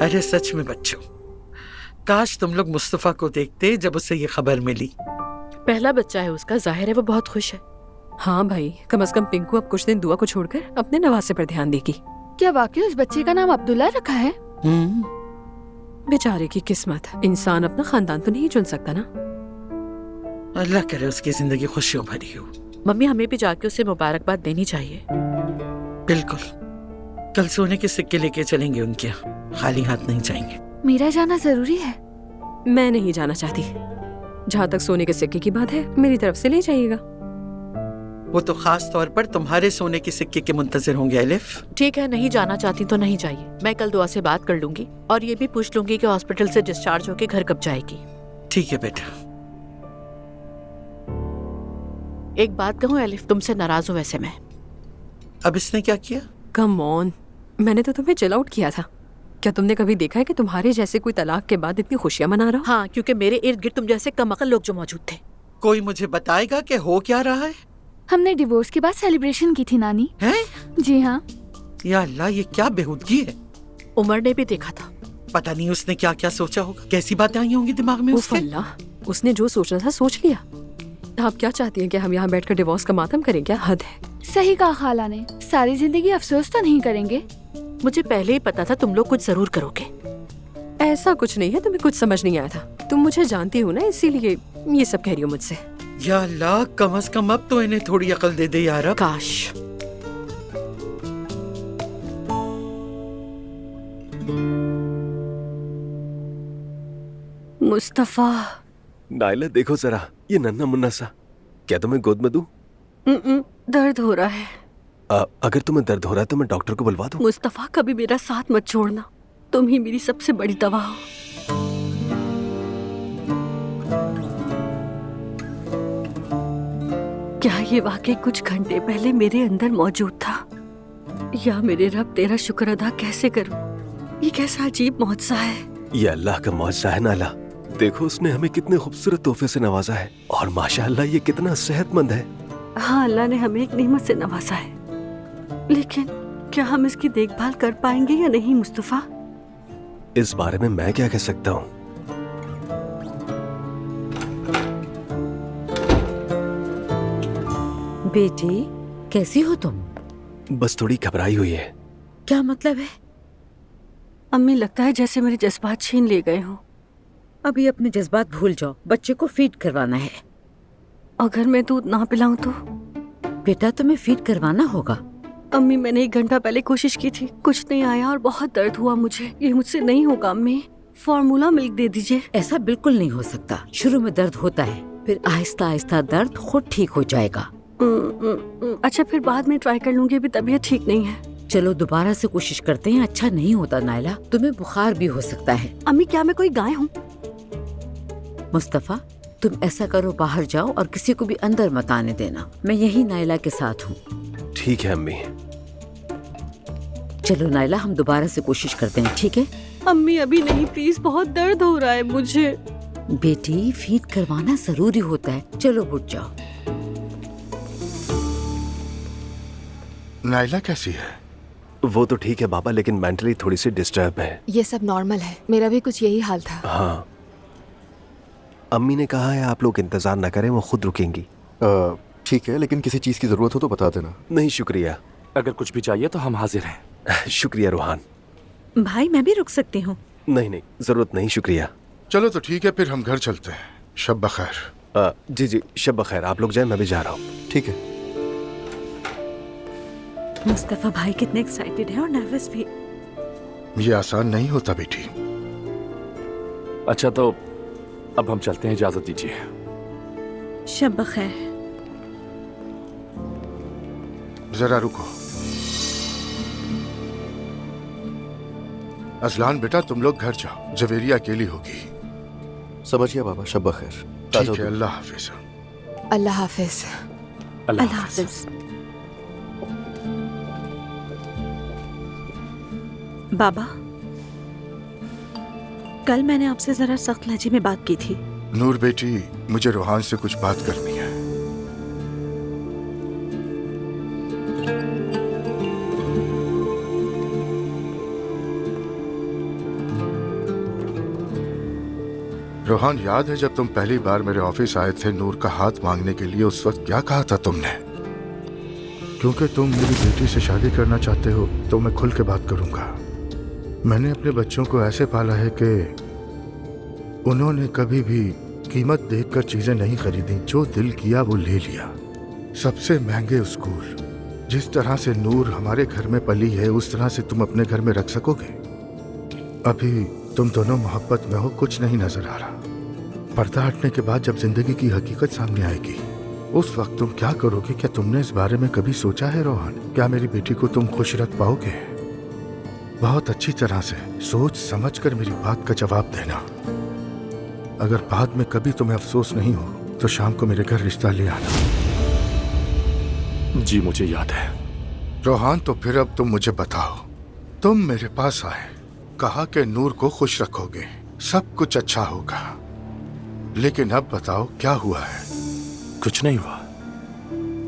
अरे सच में बच्चों, काश तुम लोग मुस्तफा को देखते जब उसे ये खबर मिली। पहला बच्चा है उसका, जाहिर है वो बहुत खुश है। हाँ भाई, कम से कम पिंकू अब कुछ दिन दुआ को छोड़कर अपने नवासे पर ध्यान देगी। क्या वाकई उस बच्चे का नाम अब्दुल्ला रखा है? बेचारे की किस्मत, इंसान अपना खानदान तो नहीं चुन सकता ना। अल्लाह करे उसकी जिंदगी खुशियों भरी हो। मम्मी हमें भी जाके उसे मुबारकबाद देनी चाहिए। बिल्कुल, कल सोने के सिक्के लेके चलेंगे उनके यहाँ, खाली हाथ नहीं जाएंगे। मेरा जाना जरूरी है। मैं नहीं जाना चाहती। जहाँ तक सोने के सिक्के की बात है, मेरी तरफ से ले जाइएगा। वो तो खास तौर पर तुम्हारे सोने के सिक्के के मुंतजिर होंगे अलिफ। ठीक है, नहीं जाना चाहती तो नहीं जाइए। मैं कल दुआ से बात कर लूंगी और ये भी पूछ लूंगी कि हॉस्पिटल से डिस्चार्ज होके घर कब जाएगी। ठीक है बेटा। एक बात कहूँ अलिफ, तुमसे नाराज हूँ वैसे मैं। अब इसने क्या किया? कम ऑन, मैंने तो तुम्हें चिल आउट किया था। क्या तुमने कभी देखा है कि तुम्हारे जैसे कोई तलाक के बाद इतनी खुशियां मना रहा हो? हाँ, क्योंकि मेरे इर्द गिर्द तुम जैसे कमअकल लोग जो मौजूद थे। कोई मुझे बताएगा कि हो क्या रहा है? हमने डिवोर्स के बाद सेलिब्रेशन की थी नानी। हैं? जी हाँ। या अल्लाह, ये क्या बेहूदगी है। उमर ने भी देखा था। पता नहीं उसने क्या क्या सोचा होगा, कैसी बातें आई होंगी दिमाग में उफ उसके। अल्लाह, उसने जो सोचना था सोच लिया। आप क्या चाहती हैं कि हम यहाँ बैठकर डिवोर्स का मातम करें? क्या हद है। सही कहा खाला ने, सारी जिंदगी अफसोस तो नहीं करेंगे। मुझे पहले ही पता था तुम लोग कुछ जरूर करोगे। ऐसा कुछ नहीं है, तुम्हें कुछ समझ नहीं आया था। तुम मुझे जानती हो ना, इसीलिए ये सब कह रही हो मुझसे। या अल्लाह, कम से कम अब तो इन्हें थोड़ी अकल दे दे यार। काश। मुस्तफा। नाइला देखो जरा, ये नन्हा मुन्ना सा, क्या तुम्हें गोद में दूं? दर्द हो रहा है। अगर तुम्हें दर्द हो रहा है तो मैं डॉक्टर को बुलवा दूं? मुस्तफा, कभी मेरा साथ मत छोड़ना। तुम ही मेरी सबसे बड़ी दवा हो। क्या ये वाकई कुछ घंटे पहले मेरे अंदर मौजूद था? या मेरे रब, तेरा शुक्र अदा कैसे करूं? ये कैसा अजीब मौजज़ा है। ये अल्लाह का मौजज़ा है नाला। देखो उसने हमें कितने खूबसूरत तोहफे से नवाजा है और माशाअल्लाह ये कितना सेहतमंद है। हाँ, अल्लाह ने हमें एक नेमत से नवाजा है, लेकिन क्या हम इसकी देखभाल कर पाएंगे या नहीं मुस्तफा? इस बारे में मैं क्या कह सकता हूँ। बेटी, कैसी हो तुम? बस थोड़ी घबराई हुई है। क्या मतलब है? अम्मी, लगता है जैसे मेरे जज्बात छीन ले गए हों। अभी अपने जज्बात भूल जाओ, बच्चे को फीड करवाना है। अगर मैं दूध ना पिलाऊं तो? बेटा, तुम्हें फीड करवाना होगा। अम्मी, मैंने 1 घंटा पहले कोशिश की थी, कुछ नहीं आया और बहुत दर्द हुआ मुझे। ये मुझसे नहीं होगा अम्मी, फॉर्मूला मिल्क दे दीजिए। ऐसा बिल्कुल नहीं हो सकता। शुरू में दर्द होता है, फिर आहिस्ता आहिस्ता दर्द खुद ठीक हो जाएगा। अच्छा, फिर बाद में ट्राई कर लूंगी, अभी तबीयत ठीक नहीं है। चलो दोबारा से कोशिश करते हैं। अच्छा नहीं होता नाइला, तुम्हें बुखार भी हो सकता है। अम्मी, क्या मैं कोई गाय हूँ? मुस्तफा, तुम ऐसा करो, बाहर जाओ और किसी को भी अंदर मत आने देना। मैं यही नाइला के साथ हूँ। ठीक है अम्मी। चलो नाइला, हम दोबारा से कोशिश करते हैं, ठीक है? अम्मी अभी नहीं, प्लीज, बहुत दर्द हो रहा है मुझे। बेटी, फीड करवाना जरूरी होता है। चलो उठ जाओ। नाइला कैसी है? वो तो ठीक है बाबा, लेकिन मेंटली थोड़ी सी डिस्टर्ब है। ये सब नॉर्मल है, मेरा भी कुछ यही हाल था। हाँ, अम्मी ने कहा है आप लोग इंतजार न करें, वो खुद रुकेंगी। ठीक है, लेकिन किसी चीज की जरूरत हो तो बता देना। नहीं शुक्रिया। अगर कुछ भी चाहिए तो हम हाजिर हैं। शुक्रिया रूहान। भाई, मैं भी रुक सकती हूँ? नहीं नहीं, जरूरत नहीं, शुक्रिया। चलो तो ठीक है, फिर हम घर चलते हैं। शब बखैर। जी जी, शब बखैर। आप लोग जाएं, मैं भी जा रहा हूँ। ठीक है। मुस्तफा भाई कितने एक्साइटेड है और नर्वस भी। ये आसान नहीं होता बेटी। अच्छा, तो अब हम चलते हैं, इजाजत दीजिए। शब बखैर। जरा रुको। अजलान बेटा, तुम लोग घर जाओ, जवेरिया अकेली होगी। समझ गया बाबा, शब बखैर। ठीक है, अल्लाह हाफिज। अल्लाह हाफिज। अल्लाह हाफिज। बाबा, कल मैंने आपसे जरा सख्त लहजे में बात की थी। नूर बेटी, मुझे रूहान से कुछ बात करनी है। रोहान, याद है जब तुम पहली बार मेरे ऑफिस आए थे नूर का हाथ मांगने के लिए, उस वक्त क्या कहा था तुमने? क्योंकि तुम मेरी बेटी से शादी करना चाहते हो तो मैं खुल के बात करूंगा। मैंने अपने बच्चों को ऐसे पाला है कि उन्होंने कभी भी कीमत देखकर चीजें नहीं खरीदी, जो दिल किया वो ले लिया। सबसे महंगे स्कूल, जिस तरह से नूर हमारे घर में पली है उस तरह से तुम अपने घर में रख सकोगे? अभी तुम दोनों मोहब्बत में हो, कुछ नहीं नजर आ रहा। पर्दा हटने के बाद जब जिंदगी की हकीकत सामने आएगी उस वक्त तुम क्या करोगे? क्या तुमने इस बारे में कभी सोचा है रोहन? क्या मेरी बेटी को तुम खुश रख पाओगे? बहुत अच्छी तरह से सोच समझ कर मेरी बात का जवाब देना। अगर बाद में कभी तुम्हें अफसोस नहीं हो तो शाम को मेरे घर रिश्ता ले आना। जी मुझे याद है। रोहान, तो फिर अब तुम मुझे बताओ, तुम मेरे पास आए, कहा कि नूर को खुश रखोगे, सब कुछ अच्छा होगा, लेकिन अब बताओ क्या हुआ है? कुछ नहीं हुआ।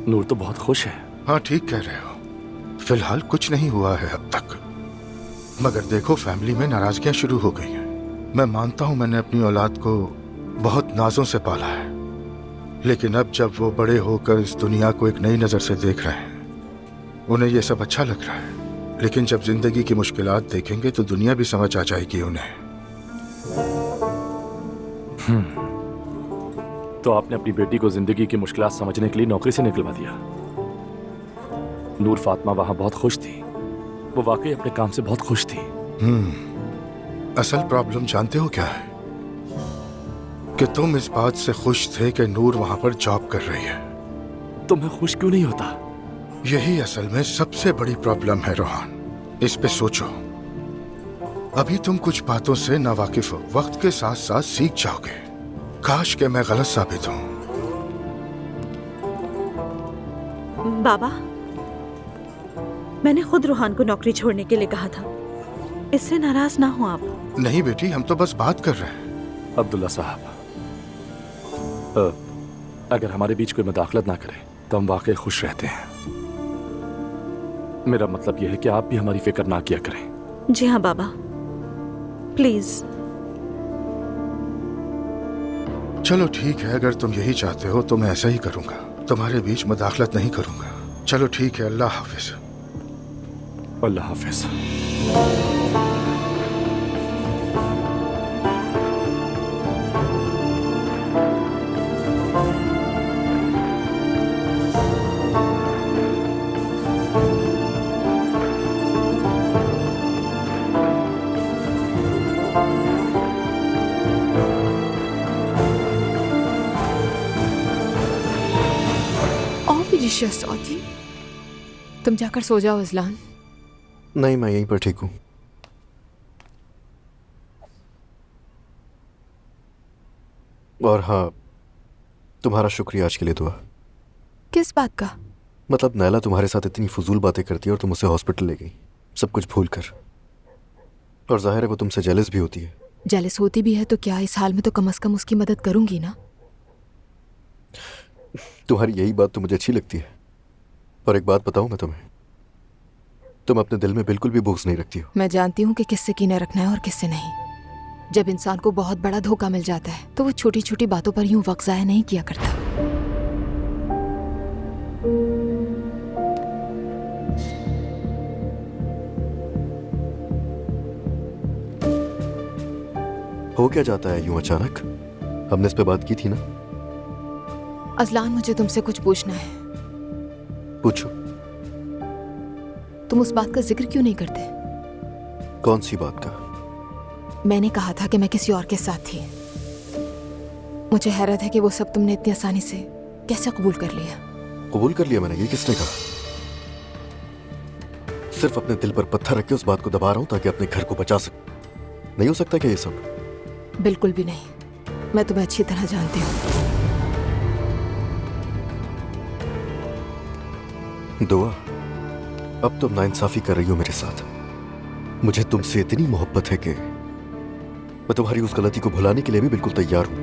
नूर तो बहुत खुश है। हाँ, ठीक कह रहे हो, फिलहाल कुछ नहीं हुआ है अब तक। मगर देखो, फैमिली में नाराजगियां शुरू हो गई हैं। मैं मानता हूं मैंने अपनी औलाद को बहुत नाजों से पाला है, लेकिन अब जब वो बड़े होकर इस दुनिया को एक नई नजर से देख रहे हैं, उन्हें ये सब अच्छा लग रहा है। लेकिन जब जिंदगी की मुश्किलात देखेंगे तो दुनिया भी समझ आ जाएगी उन्हें। तो आपने अपनी बेटी को जिंदगी की मुश्किलात समझने के लिए नौकरी से निकलवा दिया। नूर फातिमा वहां बहुत खुश थी, वो वाकई अपने काम से बहुत खुश थी। असल प्रॉब्लम जानते हो क्या है? कि तुम इस बात से खुश थे कि नूर वहां पर जॉब कर रही है। तो मैं खुश क्यों नहीं होता? यही असल में सबसे बड़ी प्रॉब्लम है रोहान, इस पे सोचो। अभी तुम कुछ बातों से नावाकिफ हो, वक्त के साथ साथ सीख जाओगे। काश के मैं गलत साबित हूं। बाबा, मैंने खुद रोहान को नौकरी छोड़ने के लिए कहा था, इससे नाराज ना हो आप। नहीं बेटी, हम तो बस बात कर रहे हैं। अब्दुल्ला साहब, अगर हमारे बीच कोई मुदाखलत ना करे तो हम वाकई खुश रहते हैं। मेरा मतलब यह है कि आप भी हमारी फिक्र ना किया करें। जी हाँ बाबा, प्लीज। चलो ठीक है, अगर तुम यही चाहते हो तो मैं ऐसा ही करूंगा, तुम्हारे बीच मुदाखलत नहीं करूंगा। चलो ठीक है, अल्लाह हाफिज। अल्लाह हाफिज। सौदी, तुम जाकर सो जाओ अजलान। नहीं, मैं यहीं पर ठीक हूँ। और हाँ, तुम्हारा शुक्रिया आज के लिए दुआ। किस बात का? मतलब नैला तुम्हारे साथ इतनी फजूल बातें करती है और तुम उसे हॉस्पिटल ले गई, सब कुछ भूल कर। और जाहिर है वो तुमसे जेलस भी होती है। जेलस होती भी है तो क्या, इस हाल में तो कम से कम उसकी मदद करूंगी ना। तुम्हारी यही बात तो मुझे अच्छी लगती है। और एक बात बताऊं मैं तुम्हें, तुम अपने दिल में बिल्कुल भी बोझ नहीं रखती हो। मैं जानती हूँ कि किससे कीना रखना है और किससे नहीं। जब इंसान को बहुत बड़ा धोखा मिल जाता है तो वो छोटी छोटी बातों पर यूं वक्त ज़ाया नहीं किया करता। हो क्या जाता है यूं अचानक? हमने इस पे बात की थी ना। अजलान, मुझे तुमसे कुछ पूछना है। पूछो। तुम उस बात का जिक्र क्यों नहीं करते? कौन सी बात का? मैंने कहा था कि मैं किसी और के साथ थी। मुझे हैरत है कि वो सब तुमने इतनी आसानी से कैसे कबूल कर लिया। कबूल कर लिया मैंने? ये किसने कहा? सिर्फ अपने दिल पर पत्थर रख के उस बात को दबा रहा हूं ताकि अपने घर को बचा सकूं। नहीं हो सकता क्या ये सब? बिल्कुल भी नहीं। मैं तुम्हें अच्छी तरह जानती हूँ। दुआ, अब तुम नाइंसाफी कर रही हो मेरे साथ। मुझे तुमसे इतनी मोहब्बत है कि मैं तुम्हारी उस गलती को भुलाने के लिए भी बिल्कुल तैयार हूं,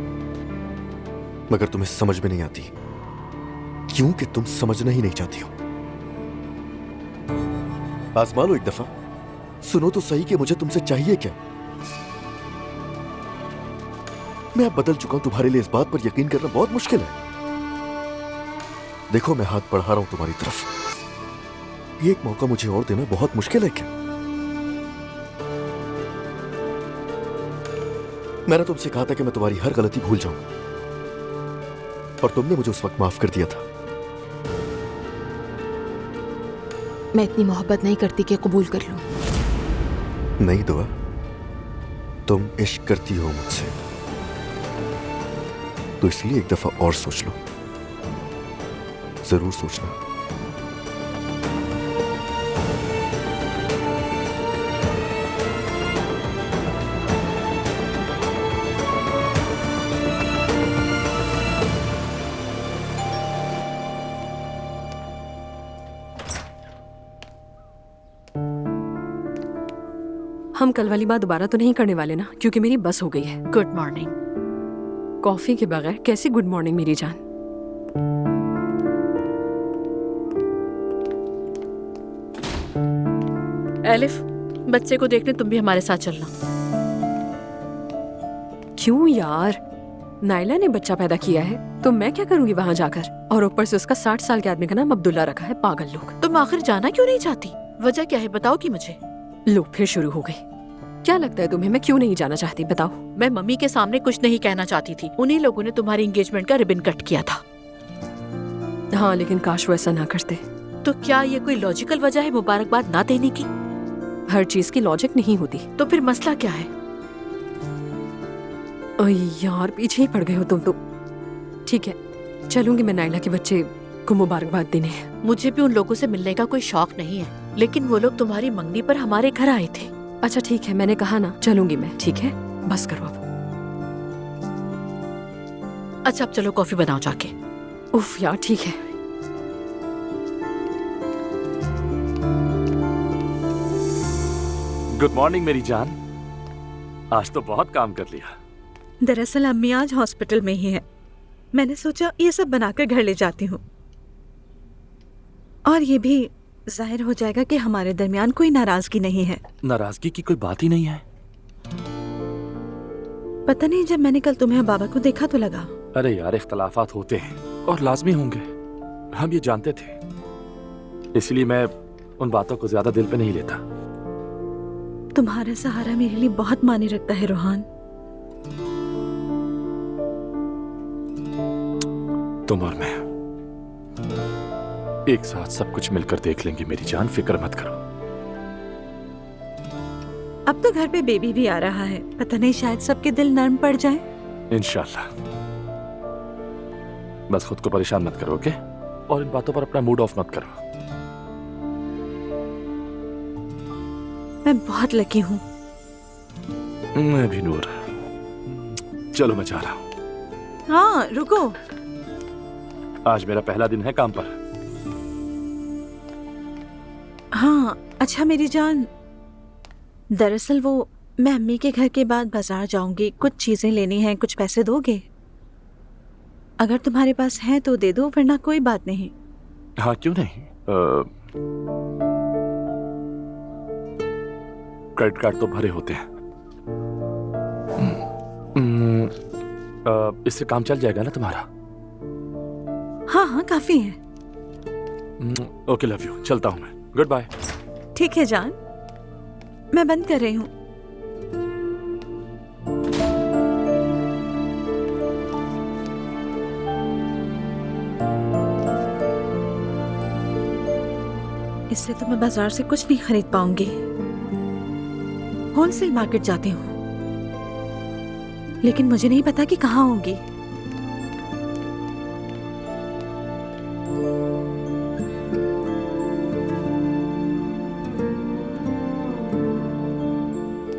मगर तुम्हें समझ में नहीं आती क्योंकि तुम समझना ही नहीं चाहती हो। आजमा लो एक दफा, सुनो तो सही कि मुझे तुमसे चाहिए क्या। मैं अब बदल चुका हूं, तुम्हारे लिए इस बात पर यकीन करना बहुत मुश्किल है। देखो मैं हाथ बढ़ा रहा हूं तुम्हारी तरफ, ये एक मौका मुझे और देना बहुत मुश्किल है क्या? मैंने तुमसे कहा था कि मैं तुम्हारी हर गलती भूल जाऊंगा, और तुमने मुझे उस वक्त माफ कर दिया था। मैं इतनी मोहब्बत नहीं करती कि कबूल कर लूं। नहीं दुआ, तुम इश्क करती हो मुझसे, तो इसलिए एक दफा और सोच लो, जरूर सोचना। हम कल वाली बात दोबारा तो नहीं करने वाले ना, क्योंकि मेरी बस हो गई है। Good morning. कॉफी के बगैर कैसी गुड मॉर्निंग मेरी जान? एलिफ, बच्चे को देखने तुम भी हमारे साथ चलना। क्यों यार, नायला ने बच्चा पैदा किया है तो मैं क्या करूंगी वहां जाकर? और ऊपर से उसका 60 साल के आदमी का नाम अब्दुल्ला रखा है। पागल लोग। तुम आखिर जाना क्यों नहीं चाहती? वजह क्या है बताओ कि मुझे। लो फिर शुरू हो गई। क्या लगता है तुम्हें मैं क्यों नहीं जाना चाहती? बताओ। मैं मम्मी के सामने कुछ नहीं कहना चाहती थी। उन्हीं लोगों ने तुम्हारी एंगेजमेंट का रिबन कट किया था। हाँ, लेकिन काश वो ऐसा ना करते। तो क्या ये कोई लॉजिकल वजह है मुबारकबाद ना देने की? हर चीज की लॉजिक नहीं होती। तो फिर मसला क्या है? यार पीछे ही पड़ गए हो तुम तो। ठीक है, चलूंगी मैं नायला के बच्चे को मुबारकबाद देने। मुझे भी उन लोगों से मिलने का कोई शौक नहीं है, लेकिन वो लोग तुम्हारी मंगनी पर हमारे घर आए थे। अच्छा ठीक है, मैंने कहा ना चलूंगी मैं। ठीक है, बस करो अब। अच्छा अब चलो कॉफी बनाओ जाके। उफ यार ठीक है। गुड मॉर्निंग मेरी जान, आज तो बहुत काम कर लिया। दरअसल अम्मी आज हॉस्पिटल में ही है। मैंने सोचा ये सब बनाकर घर ले जाती हूँ, और ये भी जाहिर हो जाएगा कि हमारे दरमियान कोई नाराजगी नहीं है। नाराजगी की कोई बात ही नहीं है। पता नहीं, जब मैंने कल तुम्हें और बाबा को देखा तो लगा। अरे यार, इख्तलाफात होते हैं और लाजमी होंगे, हम ये जानते थे, इसलिए मैं उन बातों को ज्यादा दिल पे नहीं लेता। तुम्हारा सहारा मेरे लिए बहुत मायने रखता है रोहान। तुम और मैं एक साथ सब कुछ मिलकर देख लेंगे मेरी जान, फिक्र मत करो। अब तो घर पे बेबी भी आ रहा है, पता नहीं शायद सबके दिल नरम पड़ जाए। इंशाल्लाह। बस खुद को परेशान मत करो, ओके? और इन बातों पर अपना मूड ऑफ मत करो। मैं बहुत लकी हूँ। मैं भी नूर। चलो मैं जा रहा हूँ। हाँ रुको। आज मेरा पहला दिन है काम पर। हाँ अच्छा मेरी जान, दरअसल वो मैं अम्मी के घर के बाद बाजार जाऊंगी, कुछ चीजें लेनी हैं। कुछ पैसे दोगे? अगर तुम्हारे पास हैं तो दे दो, वरना कोई बात नहीं। हाँ क्यों नहीं। क्रेडिट कार्ड तो भरे होते हैं। इससे काम चल जाएगा ना तुम्हारा? हाँ हाँ काफी है। ओके लव यू, चलता हूँ मैं। Good bye. ठीक है जान, मैं बंद कर रही हूँ। इससे तो मैं बाजार से कुछ नहीं खरीद पाऊंगी। होलसेल मार्केट जाती हूँ, लेकिन मुझे नहीं पता कि कहाँ होंगी।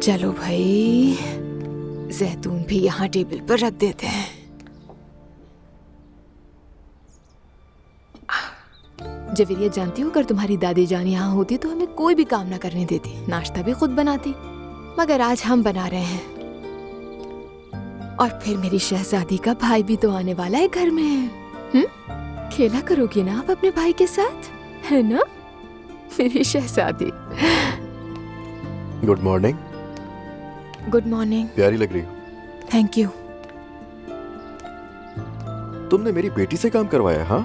चलो भाई, जैतून भी यहाँ टेबल पर रख देते हैं। जवेरिया जानती हो, अगर तुम्हारी दादी जान यहाँ होती तो हमें कोई भी काम ना करने देती, नाश्ता भी खुद बनाती। मगर आज हम बना रहे हैं, और फिर मेरी शहजादी का भाई भी तो आने वाला है घर में। खेला करोगी ना आप अपने भाई के साथ, है ना मेरी शहजादी? Good morning. Good morning. प्यारी लग रही हो। Thank you. तुमने मेरी बेटी से काम करवाया? हाँ,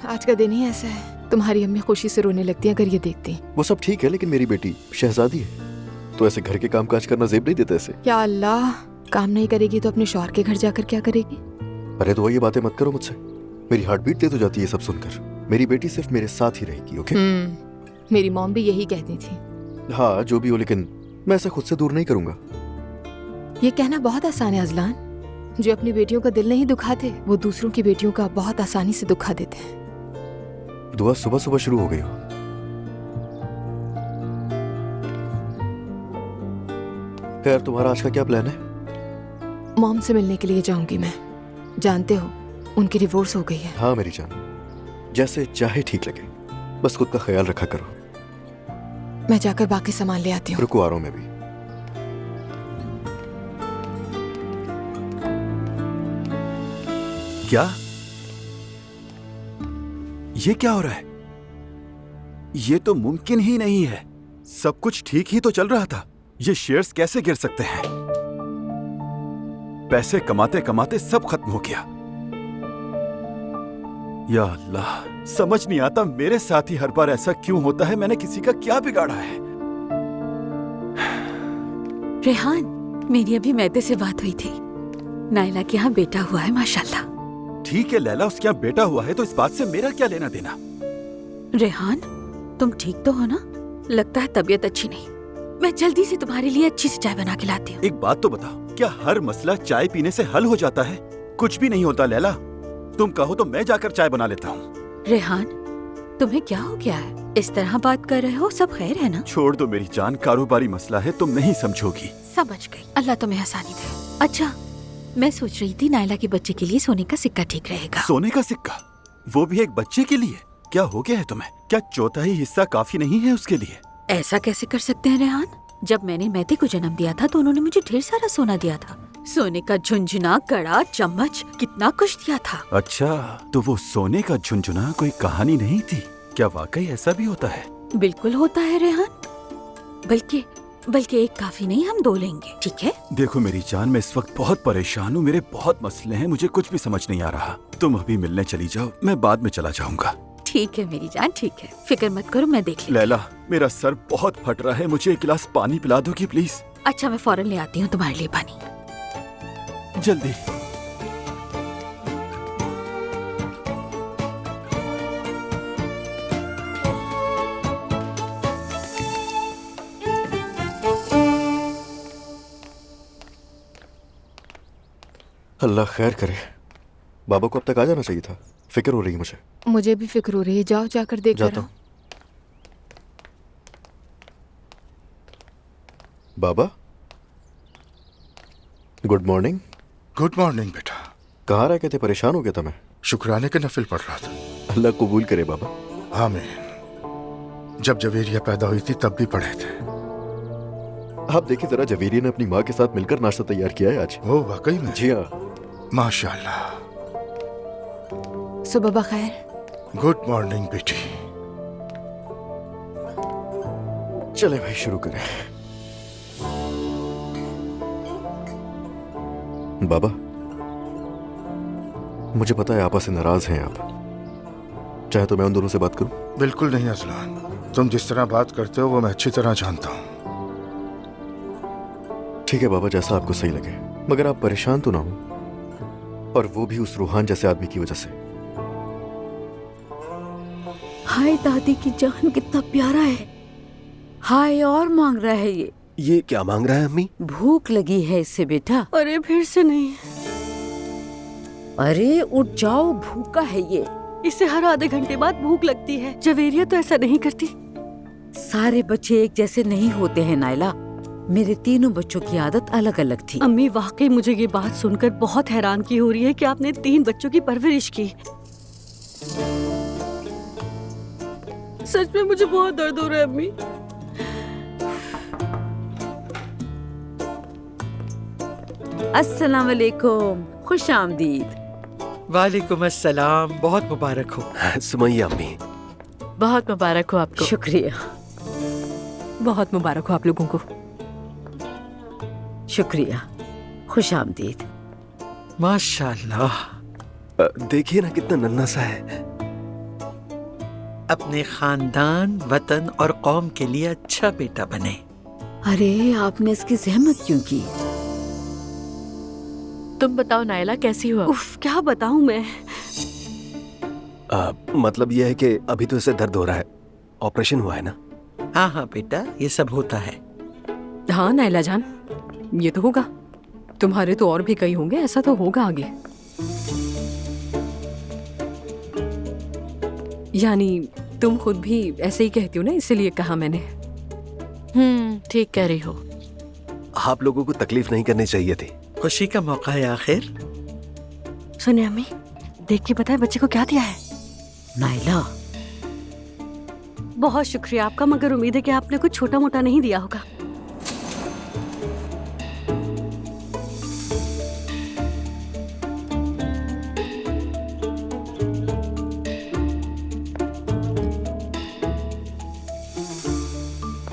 आज का दिन ही ऐसा है। तुम्हारी अम्मी खुशी से रोने लगती है अगर ये देखती। वो सब ठीक है, लेकिन मेरी बेटी शहजादी है, तो ऐसे घर के काम काज करना जेब नहीं देता ऐसे। या अल्लाह, काम नहीं करेगी तो अपने शौहर के घर जाकर क्या करेगी? अरे तो ये बातें मत करो मुझसे, मेरी हार्ट बीट तेज हो जाती है सब सुनकर। मेरी बेटी सिर्फ मेरे साथ ही रहेगी, ओके? मेरी मॉम भी यही कहती थी। हाँ, जो भी हो, लेकिन मैं ऐसे खुद से दूर नहीं करूंगा। ये कहना बहुत आसान है अजलान। जो अपनी बेटियों का दिल नहीं दुखाते, वो दूसरों की बेटियों का बहुत आसानी से दुखा देते हैं। दुआ सुबह सुबह शुरू हो गई हो। खैर, तुम्हारा आज का क्या प्लान है? मॉम से मिलने के लिए जाऊंगी मैं। जानते हो, उनकी डिवोर्स हो गई है। हाँ मेरी जान, जैसे चाहे ठीक लगे, बस खुद का ख्याल रखा करो। मैं जाकर बाकी सामान ले आती हूँ। रुको, आ रहा हूं मैं भी। क्या? ये क्या हो रहा है? ये तो मुमकिन ही नहीं है। सब कुछ ठीक ही तो चल रहा था। ये शेयर्स कैसे गिर सकते हैं? पैसे कमाते कमाते सब खत्म हो गया। या अल्लाह, समझ नहीं आता मेरे साथ ही हर बार ऐसा क्यों होता है। मैंने किसी का क्या बिगाड़ा है? रेहान, मेरी अभी मैदे से बात हुई थी। नायला के यहाँ बेटा हुआ है माशाल्लाह। ठीक है लैला, उसके यहाँ बेटा हुआ है तो इस बात से मेरा क्या लेना देना? रेहान, तुम ठीक तो हो ना? लगता है तबीयत अच्छी नहीं। मैं जल्दी से तुम्हारे लिए अच्छी सी चाय बना के लाती हूँ। एक बात तो बताओ, क्या हर मसला चाय पीने से हल हो जाता है? कुछ भी नहीं होता लैला। तुम कहो तो मैं जाकर चाय बना लेता हूँ। रेहान, तुम्हें क्या हो गया है? इस तरह बात कर रहे हो? सब खैर है ना? छोड़ दो मेरी जान, कारोबारी मसला है, तुम नहीं समझोगी। समझ गई, अल्लाह तुम्हें आसानी दे। अच्छा, मैं सोच रही थी नायला के बच्चे के लिए सोने का सिक्का ठीक रहेगा। सोने का सिक्का? वो भी एक बच्चे के लिए? क्या हो गया है तुम्हें? क्या चौथाई हिस्सा काफी नहीं है उसके लिए? ऐसा कैसे कर सकते हैं रेहान? जब मैंने मैती को जन्म दिया था तो उन्होंने मुझे ढेर सारा सोना दिया था। सोने का झुंझुना, कड़ा, चम्मच, कितना कुछ दिया था। अच्छा, तो वो सोने का झुंझुना कोई कहानी नहीं थी? क्या वाकई ऐसा भी होता है? बिल्कुल होता है रेहान। बल्कि एक काफी नहीं, हम 2 लेंगे, ठीक है? देखो मेरी जान, मैं इस वक्त बहुत परेशान हूँ। मेरे बहुत मसले हैं, मुझे कुछ भी समझ नहीं आ रहा। तुम अभी मिलने चली जाओ, मैं बाद में चला जाऊंगा। ठीक है मेरी जान, ठीक है, फिक्र मत करो, मैं देख लूंगी। लैला, मेरा सर बहुत फट रहा है, मुझे एक गिलास पानी पिला दोगी प्लीज? अच्छा, मैं फौरन ले आती हूँ तुम्हारे लिए पानी। जल्दी। अल्लाह खैर करे। बाबा को अब तक आ जाना चाहिए था। फिक्र हो रही है मुझे। मुझे भी फिक्र हो रही है। जाओ जाकर देख कर आओ। बाबा, गुड मॉर्निंग। गुड मॉर्निंग बेटा। कहाँ रह गए थे? परेशान हो गया था मैं। शुक्राने के नफिल पढ़ रहा था। अल्लाह कबूल करे बाबा। आमीन। जब जवेरिया पैदा हुई थी तब भी पढ़े थे। आप देखिए जरा, जवेरिया ने अपनी माँ के साथ मिलकर नाश्ता तैयार किया है आज। ओ वाकई में? जी हाँ। माशाल्लाह। सुबह बखैर। गुड मॉर्निंग बेटी। चले भाई, शुरू करें। बाबा, मुझे पता है आपा से नाराज हैं आप। चाहे तो मैं उन दोनों से बात करूं? बिल्कुल नहीं अजलान, तुम जिस तरह बात करते हो वो मैं अच्छी तरह जानता हूं। ठीक है बाबा, जैसा आपको सही लगे, मगर आप परेशान तो ना हो, और वो भी उस रूहान जैसे आदमी की वजह से। हाय दादी की जान, कितना प्यारा है। हाय, और मांग रहा है ये क्या मांग रहा है अम्मी? भूख लगी है इससे बेटा। अरे फिर से नहीं। अरे उठ जाओ, भूखा है ये। इसे हर आधे घंटे बाद भूख लगती है। जवेरिया तो ऐसा नहीं करती। सारे बच्चे एक जैसे नहीं होते हैं नायला। मेरे तीनों बच्चों की आदत अलग अलग थी। अम्मी, वाकई मुझे ये बात सुनकर बहुत हैरान की हो रही है कि आपने 3 बच्चों की परवरिश की। सच में मुझे बहुत दर्द हो रहा है अम्मी। अस्सलाम वालेकुम, खुश आमदीद। वालेकुम अस्सलाम, बहुत मुबारक हो। सुमैया अम्मी। बहुत मुबारक हो आपको। शुक्रिया। बहुत मुबारक हो आप लोगों को। शुक्रिया, खुश आमदीद। माशाल्लाह, देखिए ना कितना नन्हा सा है। अपने खानदान, वतन और कौम के लिए अच्छा बेटा बने। अरे आपने इसकी जहमत क्यों की? तुम बताओ नायला, कैसी हो? उफ, क्या बताऊं मैं। मतलब यह है कि अभी तो इसे दर्द हो रहा है, ऑपरेशन हुआ है ना। हाँ हाँ बेटा, ये सब होता है। हाँ नायला जान, ये तो होगा। तुम्हारे तो और भी कई होंगे, ऐसा तो होगा आगे। यानी तुम खुद भी ऐसे ही कहती हो ना, इसीलिए कहा मैंने। ठीक कह रही हो। आप लोगों को तकलीफ नहीं करनी चाहिए थी। खुशी का मौका है आखिर। सुनिए अम्मी, देख के बताए बच्चे को क्या दिया है। नायला, बहुत शुक्रिया आपका, मगर उम्मीद है कि आपने कुछ छोटा मोटा नहीं दिया होगा।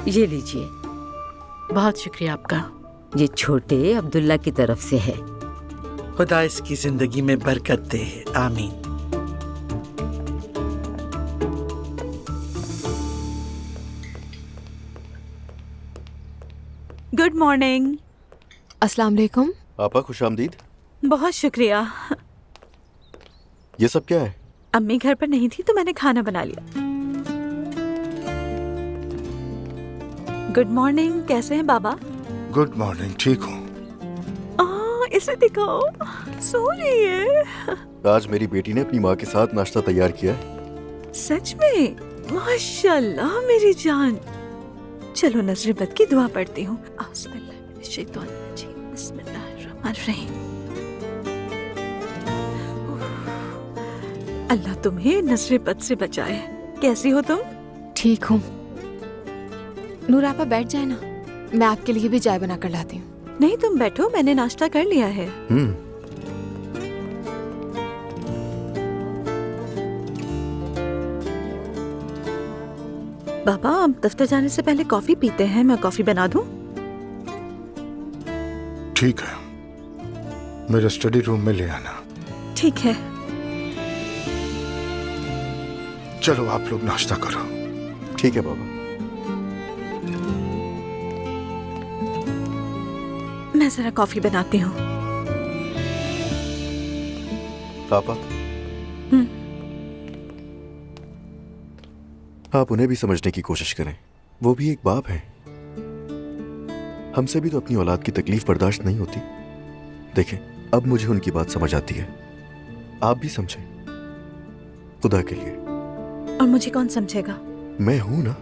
ये लीजिए। बहुत शुक्रिया आपका। ये छोटे अब्दुल्ला की तरफ से है। खुदा इसकी जिंदगी में बरकत दे, आमीन। Good morning. अस्सलाम वालेकुम। आपा खुशामदीद। बहुत शुक्रिया। ये सब क्या है? अम्मी घर पर नहीं थी तो मैंने खाना बना लिया। गुड मॉर्निंग, कैसे हैं बाबा? गुड मॉर्निंग, ठीक हूँ। इसे दिखाओ, सो रही है। आज मेरी बेटी ने अपनी माँ के साथ नाश्ता तैयार किया है। सच में? माशाल्लाह मेरी जान। चलो नजर बद की दुआ पढ़ती हूँ। अल्लाह तुम्हें नजर बद से बचाए। कैसी हो तुम? ठीक हूँ। नूर आपा बैठ जाए ना, मैं आपके लिए भी चाय बना कर लाती हूँ। नहीं तुम बैठो, मैंने नाश्ता कर लिया है। बाबा, अब दफ्तर जाने से पहले कॉफी पीते हैं, मैं कॉफी बना दूं? ठीक है, मेरे स्टडी रूम में ले आना। ठीक है। चलो आप लोग नाश्ता करो। ठीक है बाबा। मैं जरा कॉफी बनाती हूँ। पापा, आप उन्हें भी समझने की कोशिश करें, वो भी एक बाप है। हमसे भी तो अपनी औलाद की तकलीफ बर्दाश्त नहीं होती। देखें, अब मुझे उनकी बात समझ आती है। आप भी समझें, खुदा के लिए। और मुझे कौन समझेगा? मैं हूं ना।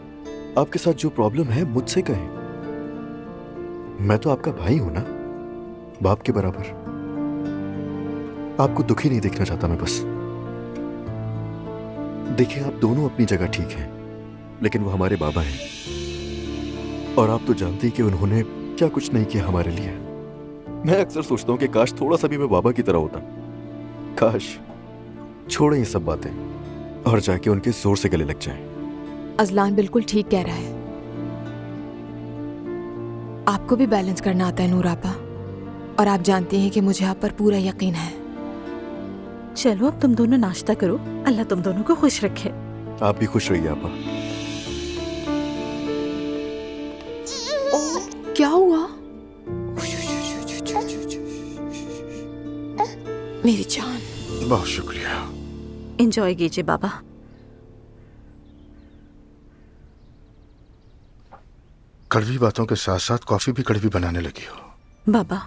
आपके साथ जो प्रॉब्लम है मुझसे कहें। मैं तो आपका भाई हूं ना, बाप के बराबर। आपको दुखी नहीं देखना चाहता मैं बस। देखिए, आप दोनों अपनी जगह ठीक हैं, लेकिन वो हमारे बाबा हैं। और आप तो जानती हैं कि उन्होंने क्या कुछ नहीं किया हमारे लिए। मैं अक्सर सोचता हूं कि काश थोड़ा सा भी मैं बाबा की तरह होता। काश। छोड़ें ये सब बातें और जाके उनके जोर से गले लग जाएं। अजलान बिल्कुल ठीक कह रहा है। आपको भी बैलेंस करना आता है नूर आपा, और आप जानते हैं कि मुझे आप पर पूरा यकीन है। चलो अब तुम दोनों नाश्ता करो, अल्लाह तुम दोनों को खुश रखे। आप भी खुश रहिए आपा। क्या हुआ? मेरी जान। बहुत शुक्रिया। एंजॉय कीजिए बाबा। कड़वी बातों के साथ साथ कॉफी भी कड़वी बनाने लगी हो। बाबा,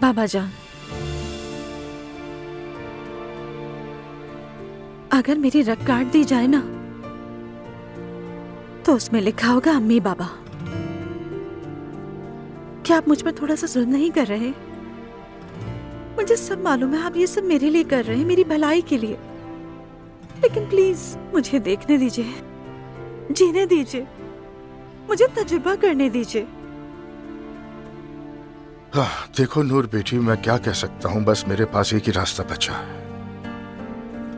बाबा जान, अगर मेरी रग काट दी जाए ना, तो उसमें लिखा होगा अम्मी बाबा। क्या आप मुझ पर थोड़ा सा जुल्म नहीं कर रहे? मुझे सब मालूम है आप ये सब मेरे लिए कर रहे हैं, मेरी भलाई के लिए। लेकिन प्लीज मुझे देखने दीजिए, जीने दीजिए, मुझे तजुर्बा करने दीजिए। हाँ, देखो नूर बेटी, मैं क्या कह सकता हूँ, बस मेरे पास एक ही रास्ता बचा है।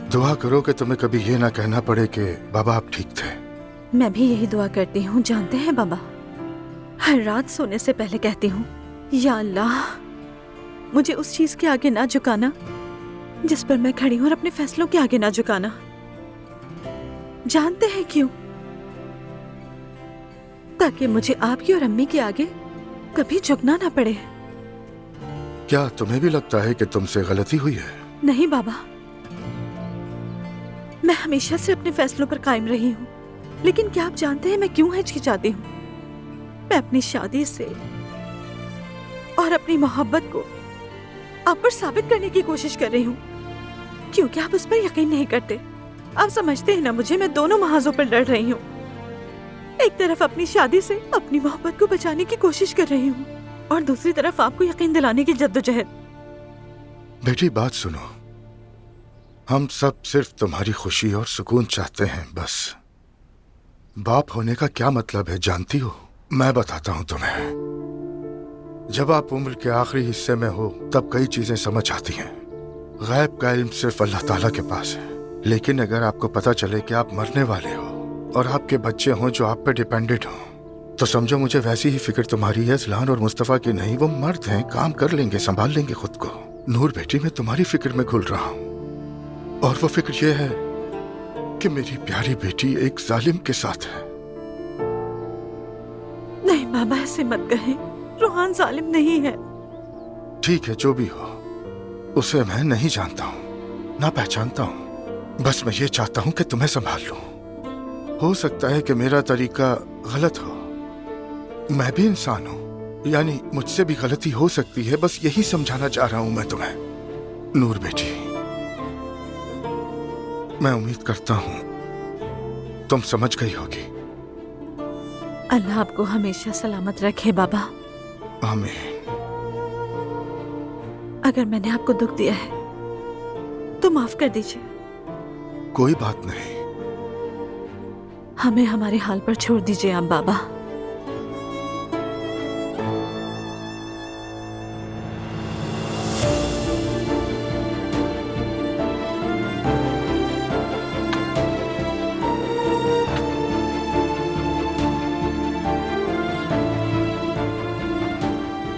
दुआ करो कि तुम्हें कभी ये ना कहना पड़े कि बाबा आप ठीक थे। मैं भी यही दुआ करती हूँ, जानते हैं बाबा, हर रात सोने से पहले कहती हूँ, या अल्लाह मुझे उस चीज के आगे ना झुकाना जिस पर मैं खड़ी हूं, और अपने फैसलों के आगे ना झुकाना। जानते हैं क्यों? ताकि मुझे आपकी और अम्मी के आगे कभी झुकना ना पड़े। क्या तुम्हें भी लगता है कि तुमसे गलती हुई है? नहीं बाबा, मैं हमेशा से अपने फैसलों पर कायम रही हूँ। लेकिन क्या आप जानते हैं मैं क्यों हिचकिचाती हूँ? मैं अपनी शादी से और अपनी मोहब्बत को आप पर साबित करने की कोशिश कर रही हूँ, क्योंकि आप उस पर यकीन नहीं करते। आप समझते हैं ना मुझे, मैं दोनों महाजों पर लड़ रही हूँ। एक तरफ अपनी शादी से अपनी मोहब्बत को बचाने की कोशिश कर रही हूँ, और दूसरी तरफ आपको यकीन दिलाने की जद्दोजहद। बेटी बात सुनो, हम सब सिर्फ तुम्हारी खुशी और सुकून चाहते हैं, बस। बाप होने का क्या मतलब है जानती हो? मैं बताता हूं तुम्हें। जब आप उम्र के आखिरी हिस्से में हो तब कई चीजें समझ आती हैं। गैब का इल्म सिर्फ अल्लाह ताला के पास है। लेकिन अगर आपको पता चले कि आप मरने वाले हो और आपके बच्चे हों जो आप पे डिपेंडेंट हो, तो समझो मुझे वैसी ही फिक्र तुम्हारी है ज़लान और मुस्तफ़ा की नहीं। वो मर्द हैं, काम कर लेंगे, संभाल लेंगे खुद को। नूर बेटी, मैं तुम्हारी फिक्र में घुल रहा हूँ, और वो फिक्र ये है कि मेरी प्यारी बेटी एक जालिम के साथ है। नहीं बाबा, ऐसे मत कहें। रोहान जालिम नहीं है। ठीक है, जो भी हो, उसे मैं नहीं जानता हूँ, ना पहचानता हूँ। बस मैं ये चाहता हूँ कि तुम्हें संभाल लूँ। हो सकता है कि मेरा तरीका गलत हो, मैं भी इंसान हूँ, यानी मुझसे भी गलती हो सकती है। बस यही समझाना चाह रहा हूँ मैं तुम्हें। नूर बेटी, मैं उम्मीद करता हूँ तुम समझ गई होगी। अल्लाह आपको हमेशा सलामत रखे बाबा। आमीन। अगर मैंने आपको दुख दिया है तो माफ कर दीजिए। कोई बात नहीं। हमें हमारे हाल पर छोड़ दीजिए आप बाबा।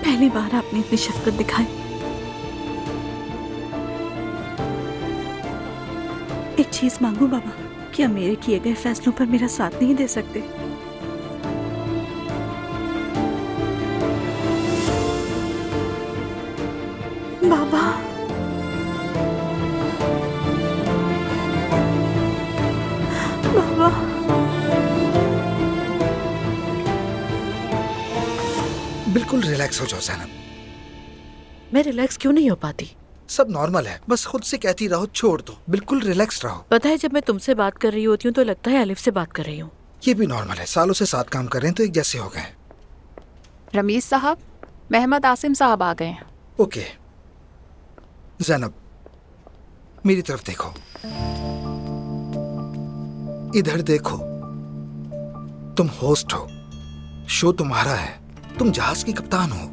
पहली बार आपने इतनी शफकत दिखाई। एक चीज मांगू बाबा, क्या मेरे किए गए फैसलों पर मेरा साथ नहीं दे सकते? बाबा, बाबा, बिल्कुल रिलैक्स हो जाओ ज़ैनब। मैं रिलैक्स क्यों नहीं हो पाती? सब नॉर्मल है, बस खुद से कहती रहो छोड़ दो, बिल्कुल रिलैक्स रहो। पता है, जब मैं तुमसे बात कर रही होती हूँ तो लगता है अलिफ से बात कर रही हूँ। ये भी नॉर्मल है, सालों से साथ काम कर रहे हैं तो एक जैसे हो गए। रमीज साहब, महमद आसिम साहब आ गए। ओके ज़ैनब, मेरी तरफ देखो, इधर देखो। तुम होस्ट हो, शो तुम्हारा है, तुम जहाज की कप्तान हो,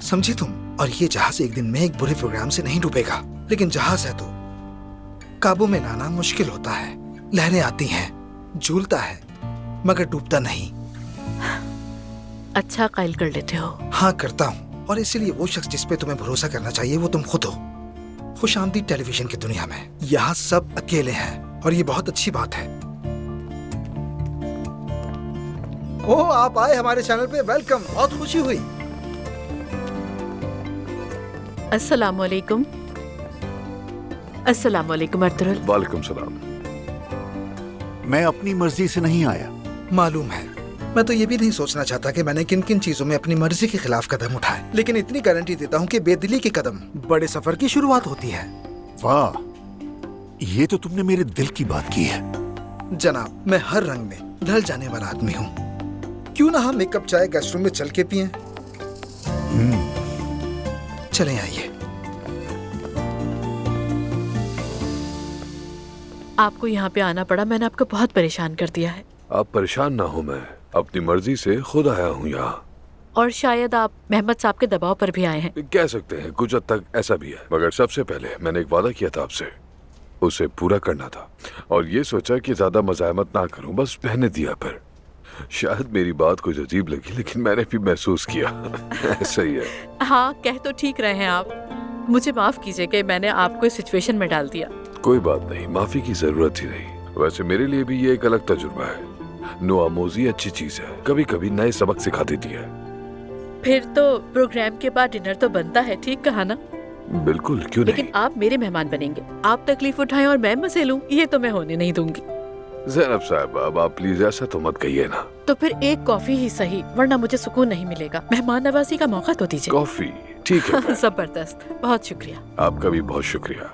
समझी तुम? और ये जहाज एक दिन में एक बुरे प्रोग्राम से नहीं डूबेगा, लेकिन जहाज है तो काबू में लाना मुश्किल होता है। लहरें आती हैं, झूलता है, मगर डूबता नहीं। अच्छा कायल कर लेते हो। हाँ करता हूँ, और इसीलिए वो शख्स जिस पे तुम्हें भरोसा करना चाहिए वो तुम खुद हो। खुशामदीद टेलीविजन की दुनिया में यहाँ सब अकेले हैं, और ये बहुत अच्छी बात है। ओह, आप आए हमारे चैनल पे, वेलकम, बहुत खुशी हुई। अस्सलाम वालेकुम। अस्सलाम वालेकुम अर्तुगरुल। वालेकुम सलाम। मैं अपनी मर्जी से नहीं आया। मालूम है, मैं तो ये भी नहीं सोचना चाहता कि मैंने किन किन चीजों में अपनी मर्जी के खिलाफ कदम उठाए, लेकिन इतनी गारंटी देता हूँ कि बेदिली के कदम बड़े सफर की शुरुआत होती है। वाह, ये तो तुमने मेरे दिल की बात की है। जनाब, मैं हर रंग में ढल जाने वाला आदमी हूँ। क्यों ना हम एक कप चाय गेस्ट रूम में चल के पिएं? चलें, आइए। आपको यहाँ पे आना पड़ा, मैंने आपको बहुत परेशान कर दिया है। आप परेशान ना हो, मैं अपनी मर्जी से खुद आया हूँ यहाँ। और शायद आप महमद साहब के दबाव पर भी आए हैं। कह सकते हैं, कुछ हद तक ऐसा भी है, मगर सबसे पहले मैंने एक वादा किया था आपसे, उसे पूरा करना था। और ये सोचा कि ज्यादा मज़ाहमत ना करूं, बस रहने दिया। फिर शायद मेरी बात कुछ अजीब लगी, लेकिन मैंने भी महसूस किया ऐसा ही है। हाँ, कह तो ठीक रहे हैं आप। मुझे माफ कीजिए कि मैंने आपको इस सिचुएशन में डाल दिया। कोई बात नहीं, माफी की जरूरत ही नहीं। वैसे मेरे लिए भी ये एक अलग तजुर्बा है। नोआमोजी अच्छी चीज है, कभी कभी नए सबक सिखा देती है। फिर तो प्रोग्राम के बाद डिनर तो बनता है, ठीक कहा ना? बिल्कुल, क्यों नहीं। लेकिन आप मेरे मेहमान बनेंगे, आप तकलीफ उठाएं और मैं मजे लूं, ये तो मैं होने नहीं दूंगी। ज़ैनब साहब, अब आप प्लीज ऐसा तो मत कहिए ना। तो फिर एक कॉफी ही सही, वरना मुझे सुकून नहीं मिलेगा। मेहमान नवाजी का मौका तो दीजिए। कॉफी ठीक है। जबरदस्त, बहुत शुक्रिया। आपका भी बहुत शुक्रिया।